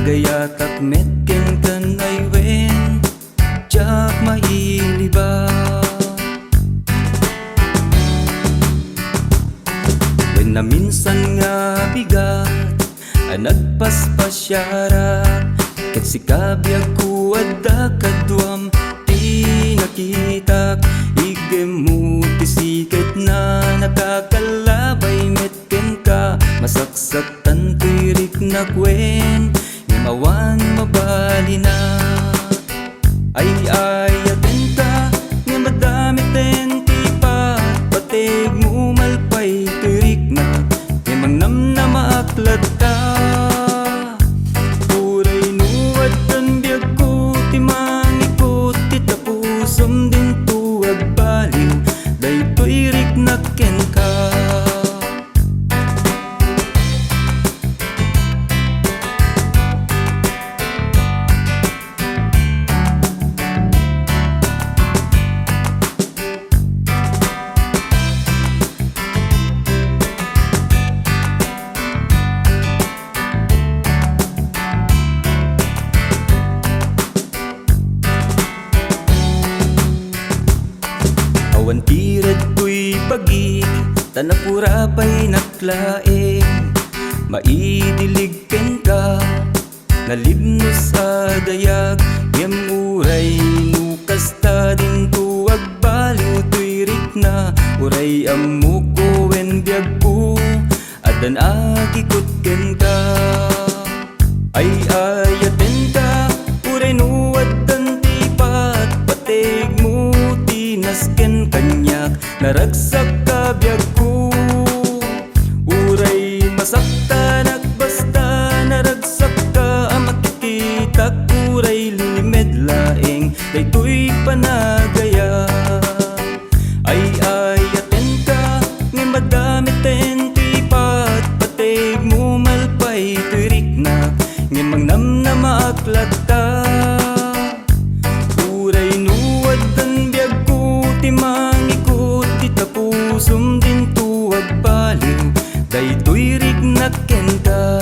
Agayatak metken kan ay wen jak mailiba. Wen na minsan nga bigat nagpaspasyara ket si kabyag ko adda kadwam di nakitak igem tisiket na nakakalabay metken ka masaksaktan tirik na kwen awan mabali na ay ayaten ka nga madami tentipa patig mo malpay tirik na emang nam na maaklat ka puray nuwad tan biyag ko timang ikot titapusom din tuwag baliw daytoy rik na ken ka. Awan tired ko'y pagig tanapura pa'y naklaeng maidilig ken ka nalibnos sa dayag yemuray nukasta din tuwag baliw tuirik na uray amuko wen biyag ko adan agikot ken ka ay ayaten ka uray nuwad tantipat patig mo nasken kanyak naragsak ka biyag ko uray masakta nagbasta naragsak ka ang makikita uray limed laeng daytoy panagaya ay ayaten ka nga madami tentipat patig mo malpay tirik na nga mangnam na maaklat ka uray nuwad tan biyag timang ikot titapusum din tuwag baliw daytoy rik na ken ka.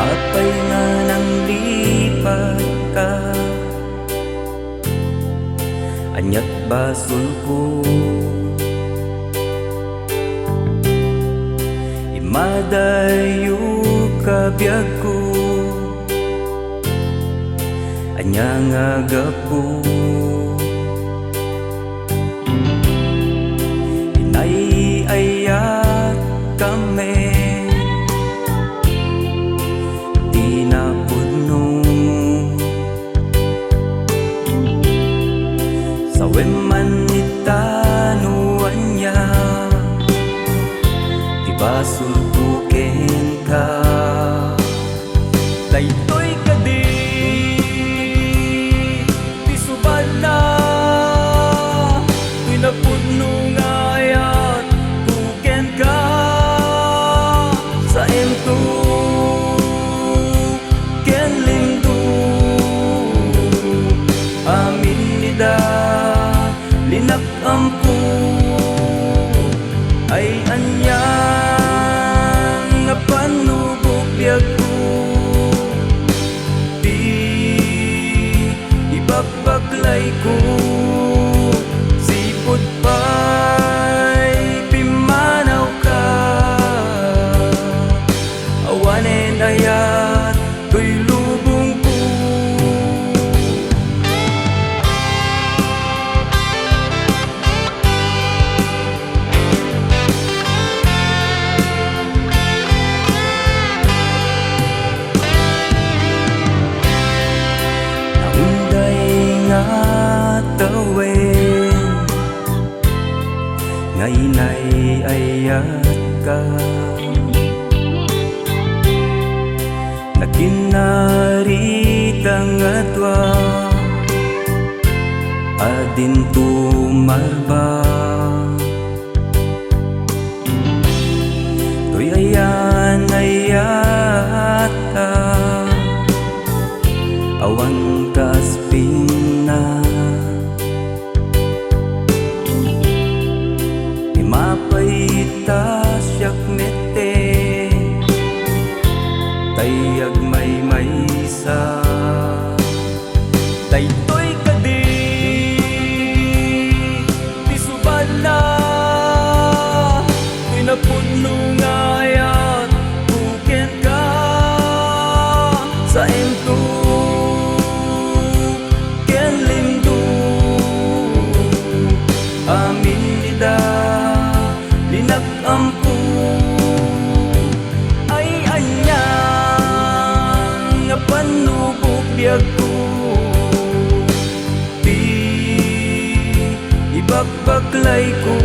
Apay nga nang lipat ka anyat basol ko imadayo ka biyag ko anya nga gapo inay-ayat kami saweman itanuan niya di basol tuken ka daytoy kadi di subad na tuy napudno nga ayat tuken ka sa emto ken lindo amin nida linak ampo ay anyang nga panubok biyag ko di ibabaglay ko sipod pa'y pimanaw ka awanen ayat ko'y lubong ko ka. Nakinarita nga twa adin tumarba. To'y ayan ayata awan kasping na imapayta siyak mete tayag may sa daytoy kadi di subala pinapuno nga ayat buken ka sa ento ken lindo amin nida linak ampu ay anyang nga panubok biyag ko di ibagbaglay ko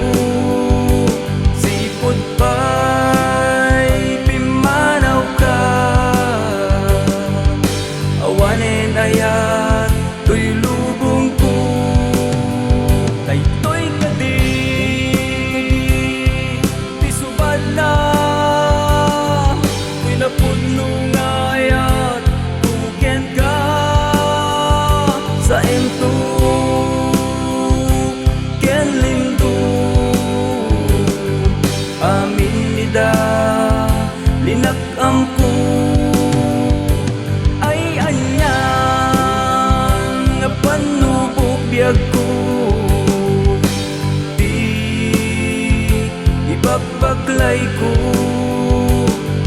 sipod pa'y pimanaw ka awanen ayat to'y lubong ko daytoy kadi di subala to'y napuno nga ayat tugen ka sa ento ken lindo amin nida linak ampu ay anyang nga panubok biyag ko di ibagbaglay ko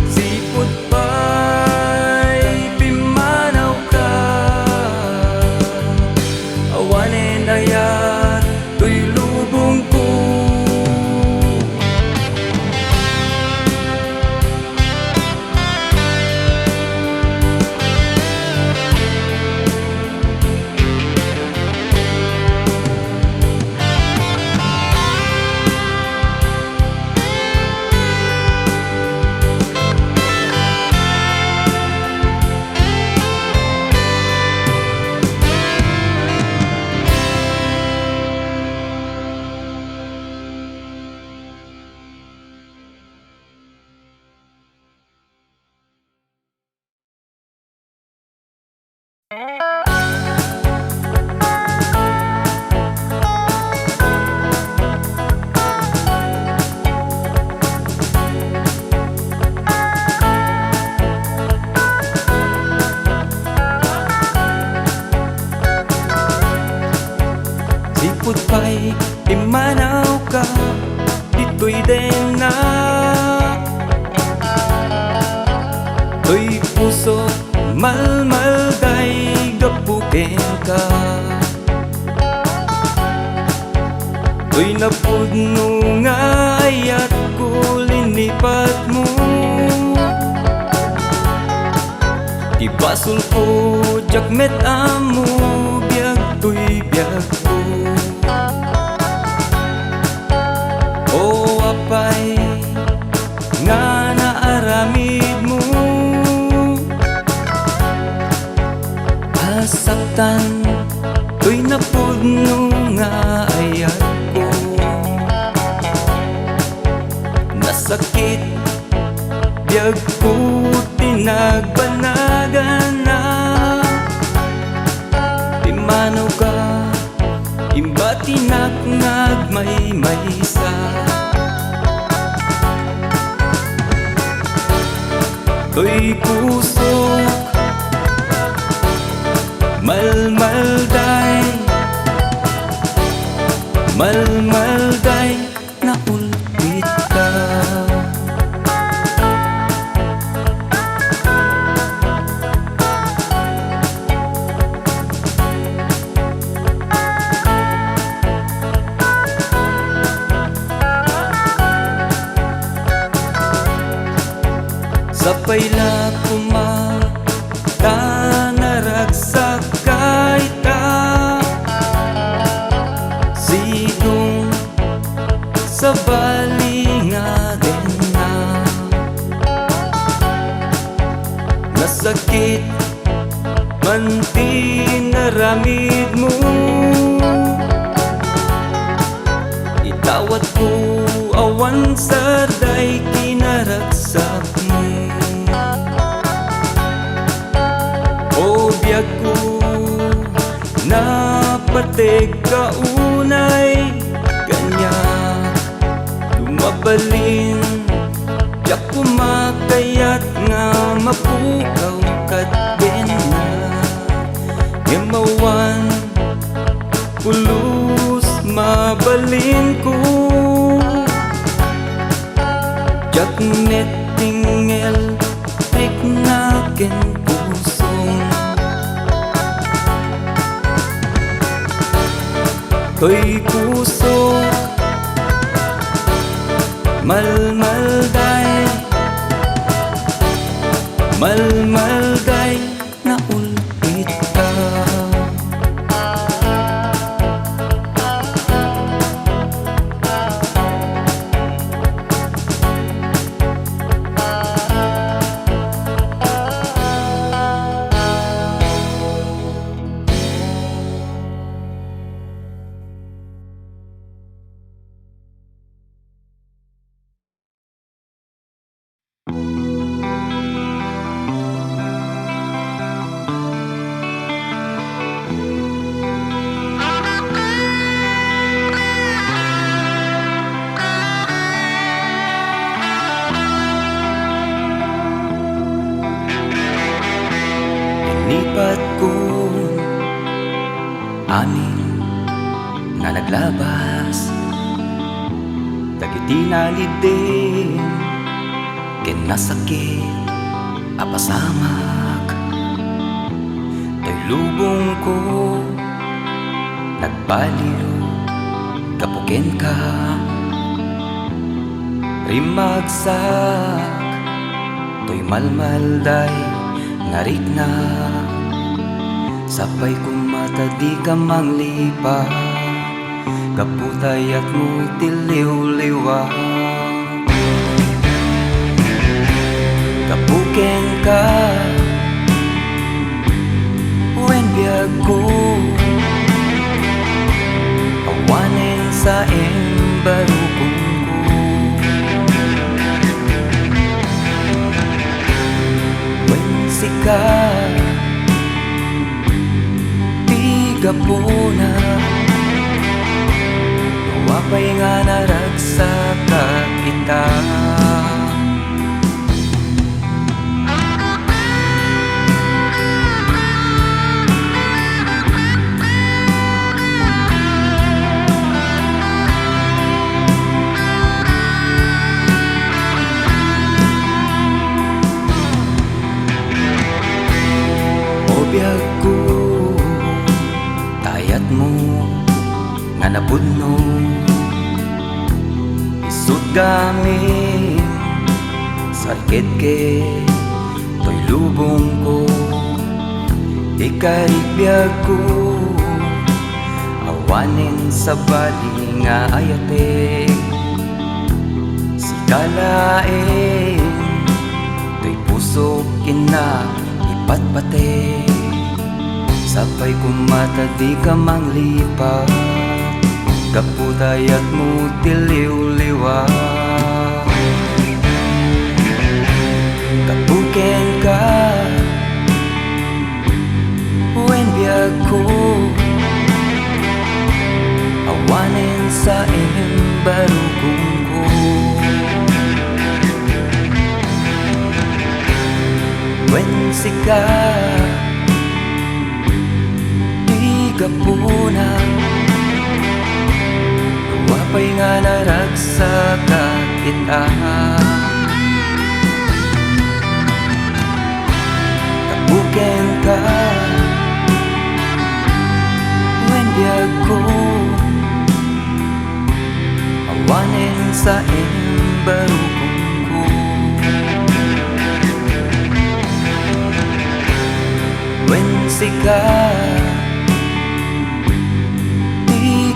sipod pa'y pimanaw ka awanen ayat to'y lubong ko. Sipod pa'y imanaw ka dito'y den na to'y puso malmalday gapuken ka to'y napudno nga ayat ko linipat mo ibasol ko jakmet amo biyag to'y biyag ko o apay nga naaramid mo asaktan to'y napudno nga ayat ko nasakit biyag ko tinagbanagan na imanaw ka imbatinak nagmaymaysa to'y kusok malmalday malmalday na ulpit ka sapay la kumata naragsak kahit ka sidong sakit manti naramid mo. Itawat ko awan sa day kinaragsak mo. O biyag ko napatig kaunay kanya lumabalin yak kumakayat nga mapukaw kat na yamawan pulus mabalin ko yak metingel tik na ken pusong to'y pusok malmalday malmalday na ulpit ka. Lipat ko amin na naglabas dagiti nalidin ken nasakit apasamak to'y lubong ko nagbaliw kapuken ka rimagsak to'y malmalday narit na sapay kong mata di ka manglipa kaputay at mo'y tiliw-liwa kapuken ka wen biyag ko awanen sa embarukong ko wen sika gapuna wapay nga naragsak kita o biyag ko tayat mo nga napudno isut gamin sakit ke to'y lubong ko ikaribiyag ko awanin sa bali nga ayatek sikalain to'y puso kina ipatpate sapay kumata di ka manglipa kaputay at mo tiliw-liwa kapuken ka wen biyag ko awanin sa embarukong ko wen sika gapuna wapay nga naragsak kita kapuken ka wen biyag ko awanin sa embarukong ko wen sika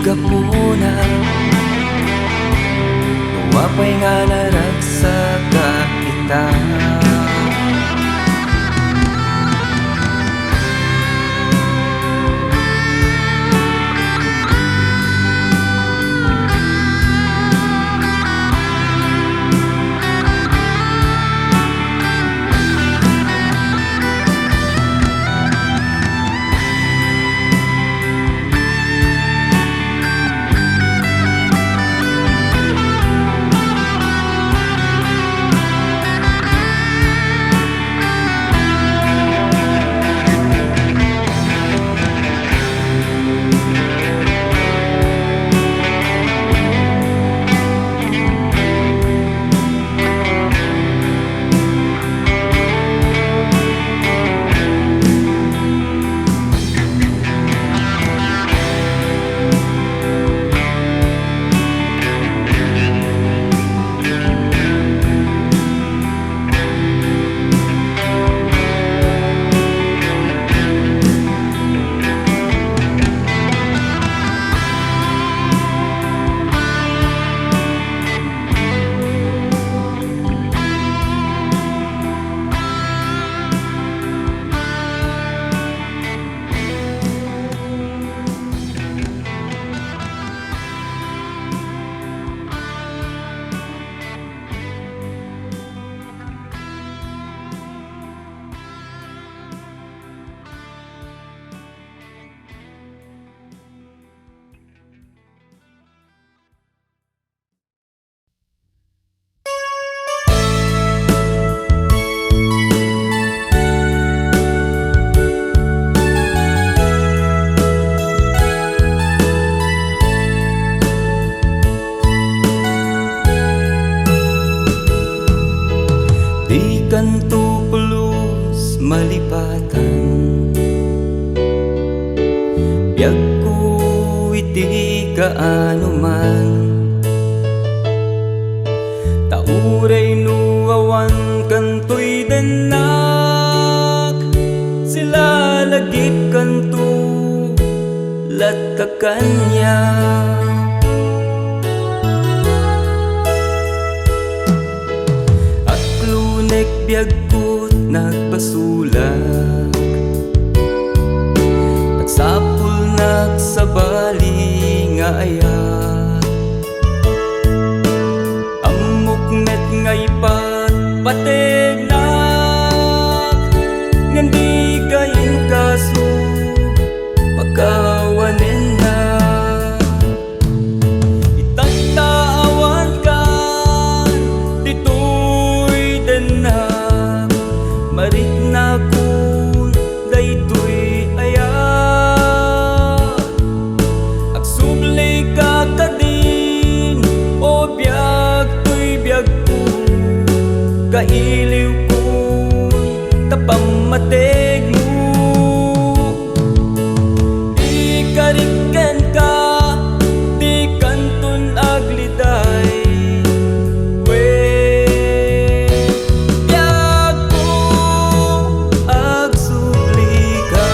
gapuna wapay nga naragsak kita malipatan. Biag ko iti kaano man, tauray nuawan kantoy denak. Sila lagip kanto latakanya. Aklunek biag ko't nagpasulak, nagsapul nagsabali nga ayat. Amok met ngay pateg nak, ngandi gayin kaso pagkawanin na. Itantaawan kan ditoy denak, marik na kun daytoy ayat. Agsubli ka kadin o biag to'y biag ko, kailiw ko tapamatig mo. Ikariken ka di kanton agliday, we biag ko agsubli ka.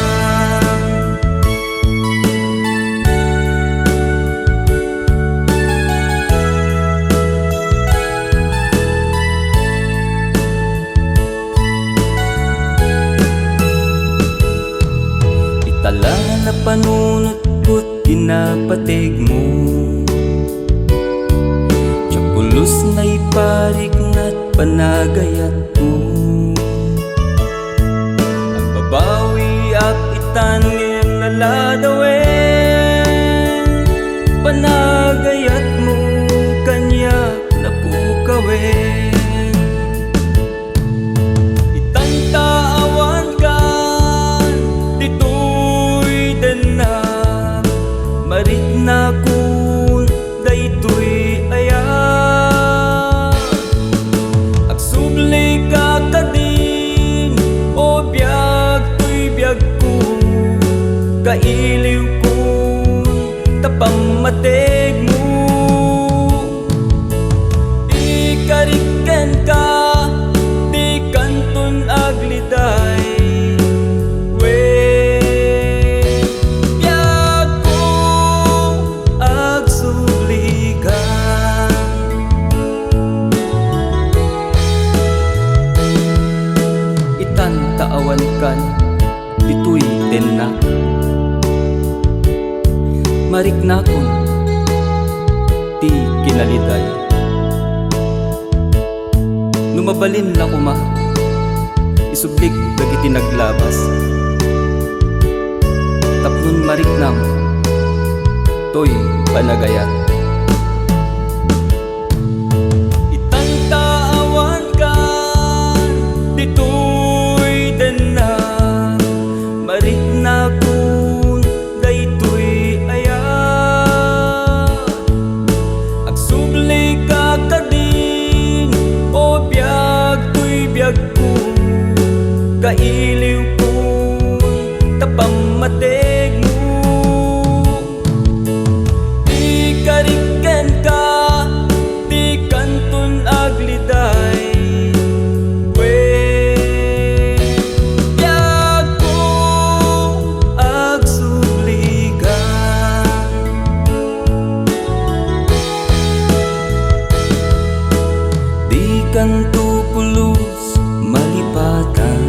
Itala na panunot ko't kinapatig mo, tsapulos na iparik na't panagayat mo. Ang babawi ak itan ngayang naladawin, panagayat mo kanya napukawin. Itantaawan kan ditoy denak, marik na kun daytoy ayat. Agsubli ka kadin o biag to'y biag ko, kailiw kun tapamatig mo. Ikariken ka di kanton agliday, we biag ko agsubli ka. Itantaawan kan ditoy denak, marik na kun ti kinaliday. Numabalin la kuma, isublik dagiti naglabas. Tapnon marik nam to'y panagayat. Itantaawan kan ditoy denak, marik na kun daytoy ayat. Agsubli ka kadin o biag to'y biag ko, kailiw kun tapamatig mo. Ikariken ka di kanton agliday, we biag ko agsubli ka. Di kanto pulos malipatan,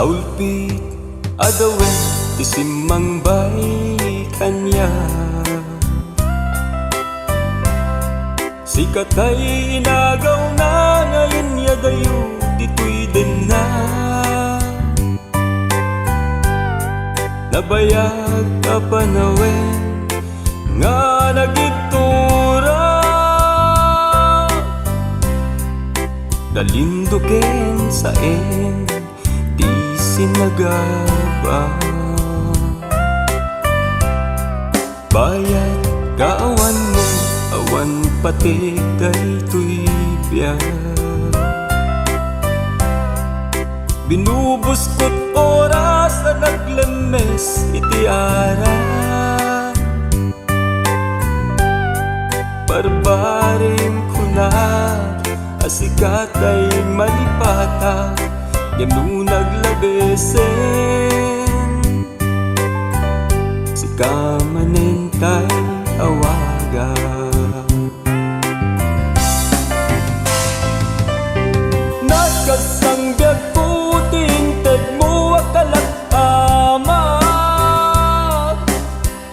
taulpit adawen ti simmang bay kanya. Sikat ay inagaw ng nabayag ka panawen nga nagitura, dalinduken sa di sinagaba. Bayat kaawan mo, awan patik daytoy biyak. Binubuskot oras na naglemes iti ara, barbarim ko na asikat ay malipata, yamno naglabesen si kamanentay awaga. Nagkasangbyag ko tinted mo akalakamat,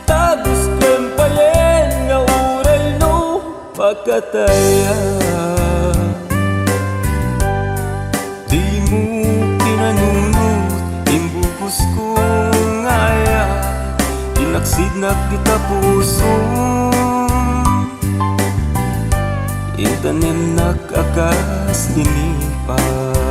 tagos klempayen nga uray no pagkataya. Di mo kinanunod imbubos ko ngaya, dinaksid na kita puso, itanim nakakas linipat.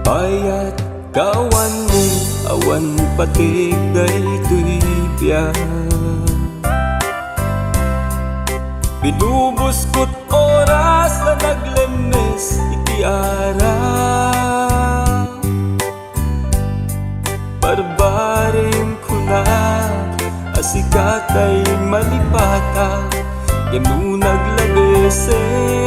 Bayat kawan mo, awan patik daytoy biyak. Binubuskot oras na naglemes iti ara, barbarim ko na asikat ay malipata, yamno naglabesen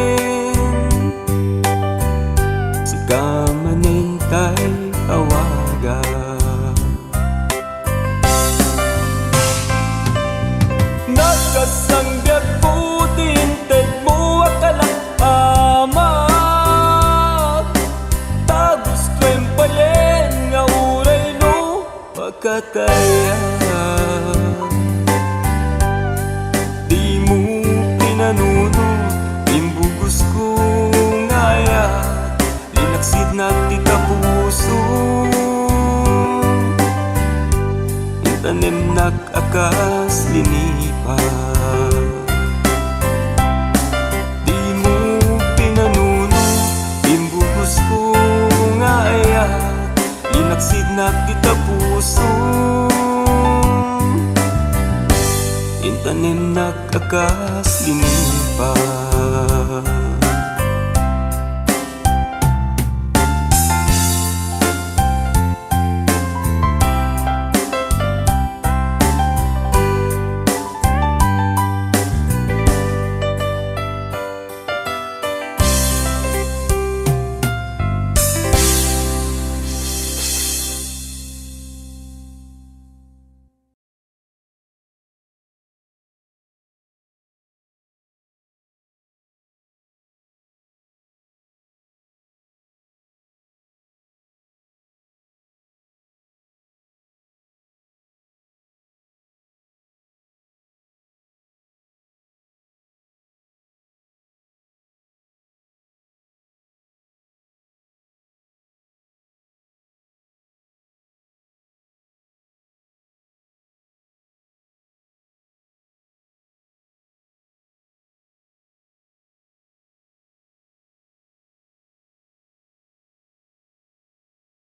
si kamanentay awaga. Nagkasangbyag ko tinted mo akalakamat, tagos klempayen nga uray no pagkataya. Di mo pinanunod imbugos ko ngaya, linaksid na tika puso, intanim nakakas linipat. Di mo pinanunod imbugos ko ngaya, linaksid na tika puso, intanim nakakas linipat.